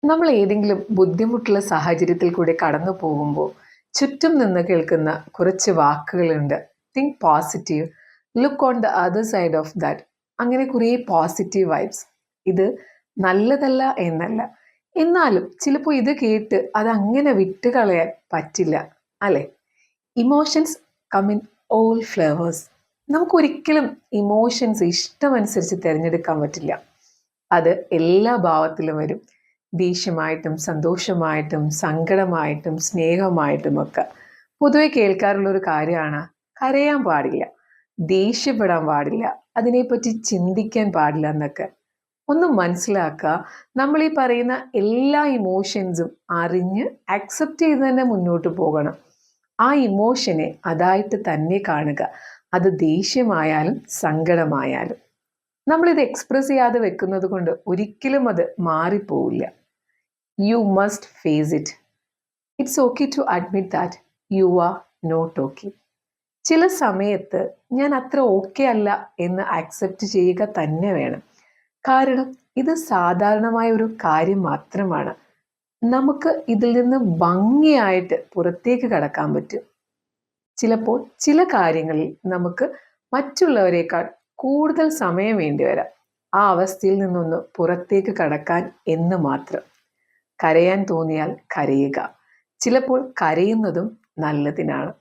നമ്മൾ ഏതെങ്കിലും ബുദ്ധിമുട്ടുള്ള സാഹചര്യത്തിൽ കൂടി കടന്നു പോകുമ്പോൾ ചുറ്റും നിന്ന് കേൾക്കുന്ന കുറച്ച് വാക്കുകളുണ്ട്. Think positive, look on the other side of that. അങ്ങനെ കുറേ പോസിറ്റീവ് വൈബ്സ്. ഇത് നല്ലതല്ല എന്നല്ല, എന്നാലും ചിലപ്പോൾ ഇത് കേട്ട് അതങ്ങനെ വിട്ടുകളയാൻ പറ്റില്ല, അല്ലേ? Emotions come in all flavours. നമുക്കൊരിക്കലും ഇമോഷൻസ് ഇഷ്ടമനുസരിച്ച് തിരഞ്ഞെടുക്കാൻ പറ്റില്ല. അത് എല്ലാ ഭാവത്തിലും വരും. ദേഷ്യമായിട്ടും സന്തോഷമായിട്ടും സങ്കടമായിട്ടും സ്നേഹമായിട്ടും ഒക്കെ. പൊതുവെ കേൾക്കാറുള്ള ഒരു കാര്യമാണ് കരയാൻ പാടില്ല, ദേഷ്യപ്പെടാൻ പാടില്ല, അതിനെപ്പറ്റി ചിന്തിക്കാൻ പാടില്ല എന്നൊക്കെ. ഒന്ന് മനസ്സിലാക്കുക, നമ്മൾ ഈ പറയുന്ന എല്ലാ ഇമോഷൻസും അറിഞ്ഞ് അക്സെപ്റ്റ് ചെയ്ത് തന്നെ മുന്നോട്ട് പോകണം. ആ ഇമോഷനെ അതായിട്ട് തന്നെ കാണുക. അത് ദേഷ്യമായാലും സങ്കടമായാലും. നമ്മളിത് എക്സ്പ്രസ് ചെയ്യാതെ വെക്കുന്നത് കൊണ്ട് ഒരിക്കലും അത് മാറിപ്പോവില്ല. You must face it. It's okay to admit that you are not okay. ചില സമയത്ത് ഞാൻ അത്ര ഓക്കെ അല്ല എന്ന് അക്സെപ്റ്റ് ചെയ്യുക തന്നെ വേണം. കാരണം ഇത് സാധാരണമായ ഒരു കാര്യം മാത്രമാണ്. നമുക്ക് ഇതിൽ നിന്ന് ഭംഗിയായിട്ട് പുറത്തേക്ക് കടക്കാൻ പറ്റും. ചിലപ്പോൾ ചില കാര്യങ്ങളിൽ നമുക്ക് മറ്റുള്ളവരെക്കാൾ കൂടുതൽ സമയം വേണ്ടി വരാം ആ അവസ്ഥയിൽ നിന്നൊന്ന് പുറത്തേക്ക് കടക്കാൻ എന്ന് മാത്രം. കരയാൻ തോന്നിയാൽ കരയുക. ചിലപ്പോൾ കരയുന്നതും നല്ലതിനാണ്.